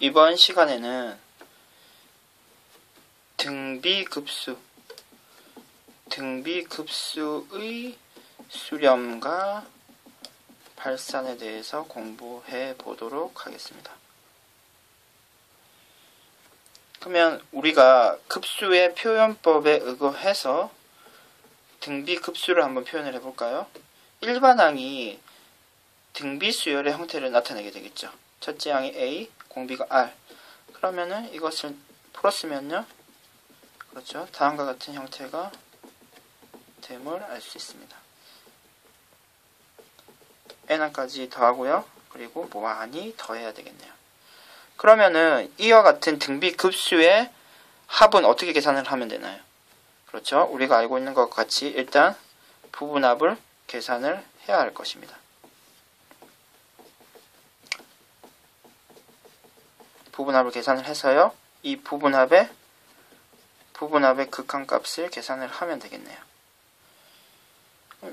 이번 시간에는 등비급수의 수렴과 발산에 대해서 공부해 보도록 하겠습니다. 그러면 우리가 급수의 표현법에 의거해서 등비급수를 한번 표현을 해볼까요? 일반항이 등비수열의 형태를 나타내게 되겠죠. 첫째 항이 A, 공비가 R. 그러면은 이것을 풀었으면요, 그렇죠, 다음과 같은 형태가 됨을 알 수 있습니다. n항까지 더하고요, 그리고 많이 더해야 되겠네요. 그러면은 이와 같은 등비급수의 합은 어떻게 계산을 하면 되나요? 그렇죠, 우리가 알고 있는 것과 같이 일단 부분합을 계산을 해야 할 것입니다. 부분합을 계산을 해서요, 이 부분합의 극한값을 계산을 하면 되겠네요.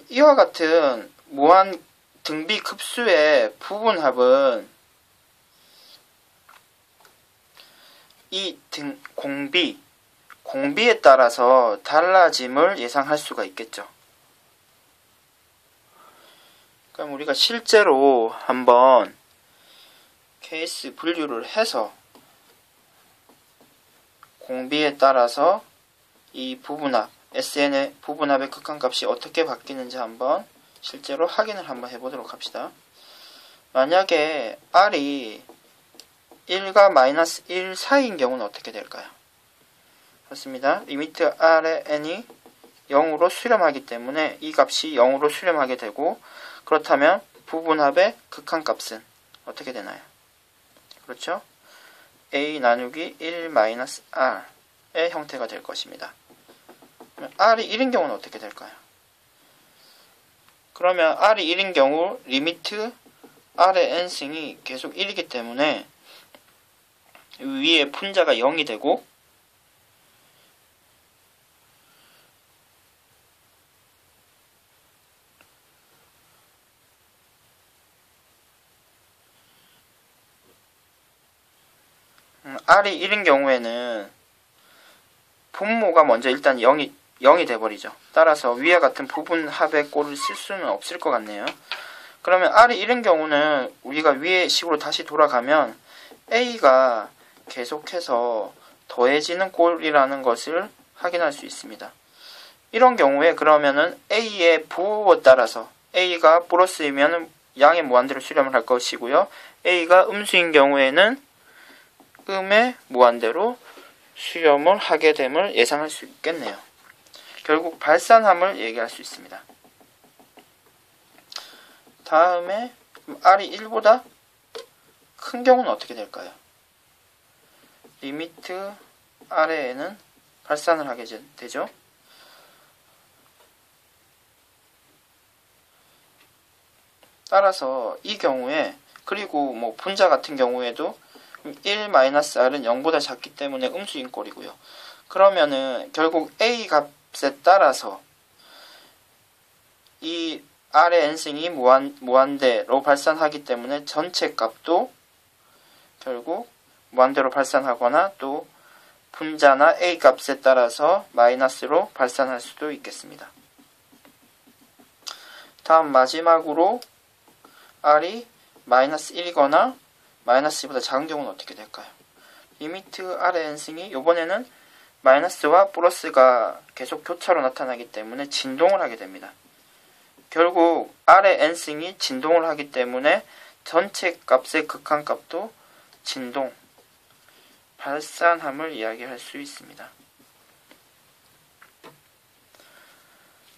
이와 같은 무한 등비급수의 부분합은 이 공비에 따라서 달라짐을 예상할 수가 있겠죠. 그럼 우리가 실제로 한번 케이스 분류를 해서 공비에 따라서 이 부분합, SN의 부분합의 극한값이 어떻게 바뀌는지 한번 실제로 확인을 한번 해보도록 합시다. 만약에 R이 1과 마이너스 1 사이인 경우는 어떻게 될까요? 그렇습니다. 리미트 R의 n이 0으로 수렴하기 때문에 이 값이 0으로 수렴하게 되고, 그렇다면 부분합의 극한값은 어떻게 되나요? 그렇죠? A 나누기 1 마이너스 R의 형태가 될 것입니다. R이 1인 경우는 어떻게 될까요? 그러면 R이 1인 경우 리미트 R의 n승이 계속 1이기 때문에 위에 분자가 0이 되고, R이 1인 경우에는 분모가 먼저 일단 0이 돼버리죠. 따라서 위와 같은 부분합의 꼴을 쓸 수는 없을 것 같네요. 그러면 R이 1인 경우는 우리가 위의 식으로 다시 돌아가면 A가 계속해서 더해지는 꼴이라는 것을 확인할 수 있습니다. 이런 경우에 그러면은 A의 부호에 따라서 A가 플러스이면 양의 무한대로 수렴을 할 것이고요, A가 음수인 경우에는 음의 무한대로 수렴을 하게 됨을 예상할 수 있겠네요. 결국 발산함을 얘기할 수 있습니다. 다음에 R이 1보다 큰 경우는 어떻게 될까요? 리미트 R의 n은 발산을 하게 되죠. 따라서 이 경우에, 그리고 뭐 분자 같은 경우에도 1-R은 0보다 작기 때문에 음수인 꼴이고요. 그러면은 결국 A 값에 따라서 이 R의 n승이 무한대로 발산하기 때문에 전체 값도 결국 무한대로 발산하거나 또 분자나 A 값에 따라서 마이너스로 발산할 수도 있겠습니다. 다음 마지막으로 R이 마이너스 1이거나 마이너스 2보다 작은 경우는 어떻게 될까요? 리미트 R의 n승이 이번에는 마이너스와 플러스가 계속 교차로 나타나기 때문에 진동을 하게 됩니다. 결국 R의 n승이 진동을 하기 때문에 전체 값의 극한값도 진동, 발산함을 이야기할 수 있습니다.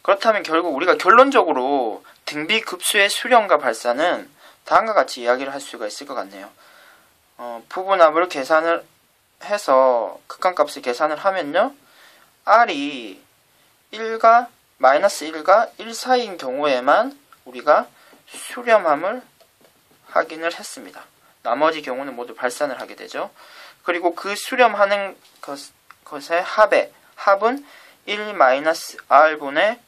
그렇다면 결국 우리가 결론적으로 등비급수의 수렴과 발산은 다음과 같이 이야기를 할 수가 있을 것 같네요. 부분합을 계산을 해서 극한값을 계산을 하면요, R이 1과 마이너스 1과 1 사이인 경우에만 우리가 수렴함을 확인을 했습니다. 나머지 경우는 모두 발산을 하게 되죠. 그리고 그 수렴하는 것의 합은 1-R분의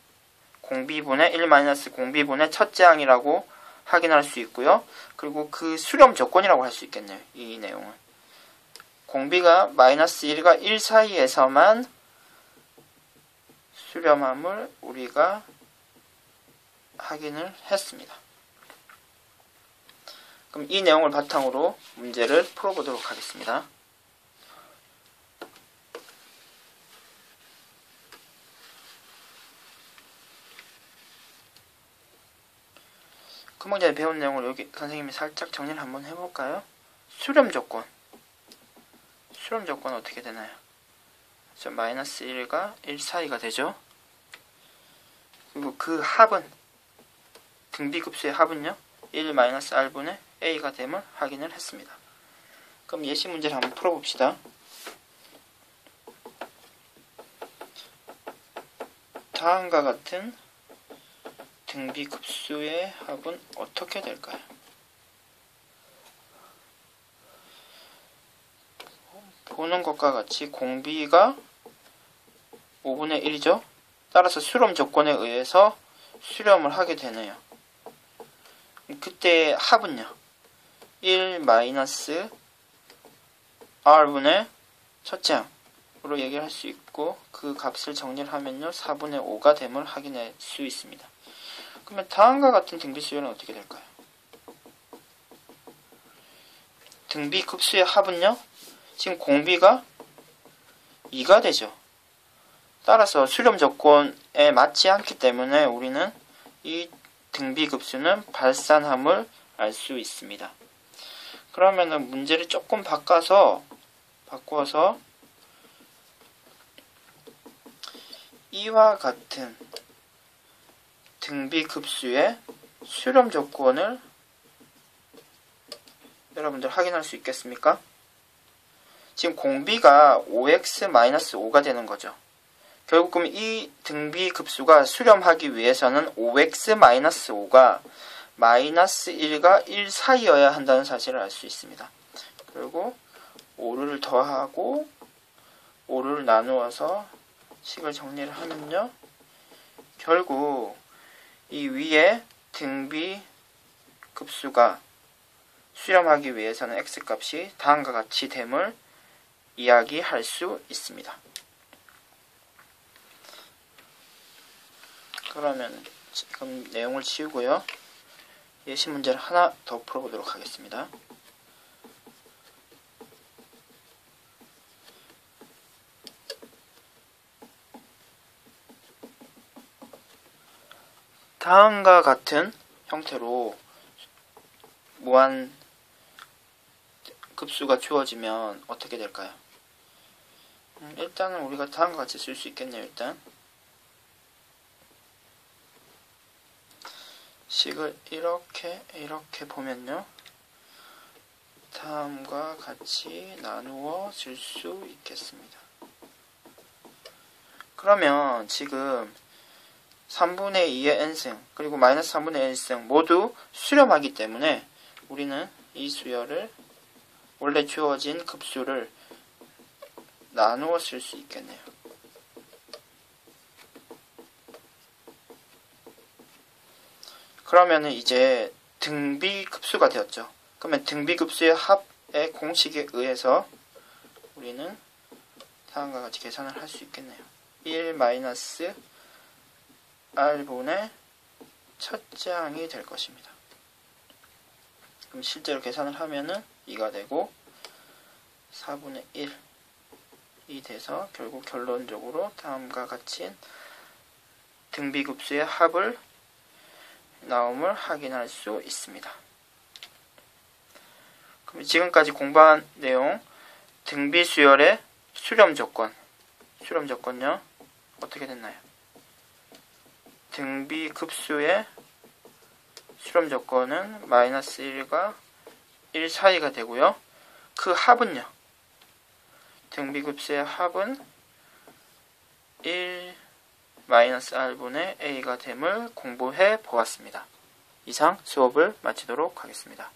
공비분의 1-공비분의 첫째 항이라고 확인할 수 있고요. 그리고 그 수렴 조건이라고 할 수 있겠네요, 이 내용은. 공비가 마이너스 1과 1 사이에서만 수렴함을 우리가 확인을 했습니다. 그럼 이 내용을 바탕으로 문제를 풀어보도록 하겠습니다. 금방 전에 배운 내용을 여기 선생님이 살짝 정리를 한번 해볼까요? 수렴 조건 어떻게 되나요? 마이너스 1과 1 사이가 되죠. 그리고 그 합은, 등비급수의 합은요 1-r분의 a가 됨을 확인을 했습니다. 그럼 예시 문제를 한번 풀어봅시다. 다음과 같은 등비급수의 합은 어떻게 될까요? 보는 것과 같이 공비가 5분의 1이죠. 따라서 수렴 조건에 의해서 수렴을 하게 되네요. 그때 합은요 1-r분의 첫째 항으로 얘기를 할 수 있고, 그 값을 정리를 하면요 4분의 5가 됨을 확인할 수 있습니다. 그러면 다음과 같은 등비수열은 어떻게 될까요? 등비급수의 합은요 지금 공비가 2가 되죠. 따라서 수렴 조건에 맞지 않기 때문에 우리는 이 등비급수는 발산함을 알 수 있습니다. 그러면은 문제를 조금 바꿔서 이와 같은 등비급수의 수렴 조건을 여러분들 확인할 수 있겠습니까? 지금 공비가 5x-5가 되는 거죠. 결국 그럼 이 등비급수가 수렴하기 위해서는 5x-5가 마이너스 1과 1 사이여야 한다는 사실을 알 수 있습니다. 그리고 5를 더하고 5를 나누어서 식을 정리를 하면요 결국 이 위에 등비급수가 수렴하기 위해서는 x값이 다음과 같이 됨을 이야기할 수 있습니다. 그러면 지금 내용을 치우고요. 예시 문제를 하나 더 풀어보도록 하겠습니다. 다음과 같은 형태로 무한 급수가 주어지면 어떻게 될까요? 일단은 우리가 다음과 같이 쓸 수 있겠네요. 일단 식을 이렇게 보면요 다음과 같이 나누어 질 수 있겠습니다. 그러면 지금 3분의 2의 n승 그리고 마이너스 3분의 1승 모두 수렴하기 때문에 우리는 이 수열을 원래 주어진 급수를 나누어 쓸 수 있겠네요. 그러면은 이제 등비급수가 되었죠. 그러면 등비급수의 합의 공식에 의해서 우리는 다음과 같이 계산을 할 수 있겠네요. 1-r분의 첫째 항이 될 것입니다. 그럼 실제로 계산을 하면은 2가 되고 4분의 1이 돼서 결국 결론적으로 다음과 같이 등비급수의 합을 나옴을 확인할 수 있습니다. 그럼 지금까지 공부한 내용 등비수열의 수렴 조건요 어떻게 됐나요? 등비급수의 수렴 조건은 마이너스 1과 1 사이가 되고요. 그 합은요 등비급수의 합은 1-r분의 a가 됨을 공부해 보았습니다. 이상 수업을 마치도록 하겠습니다.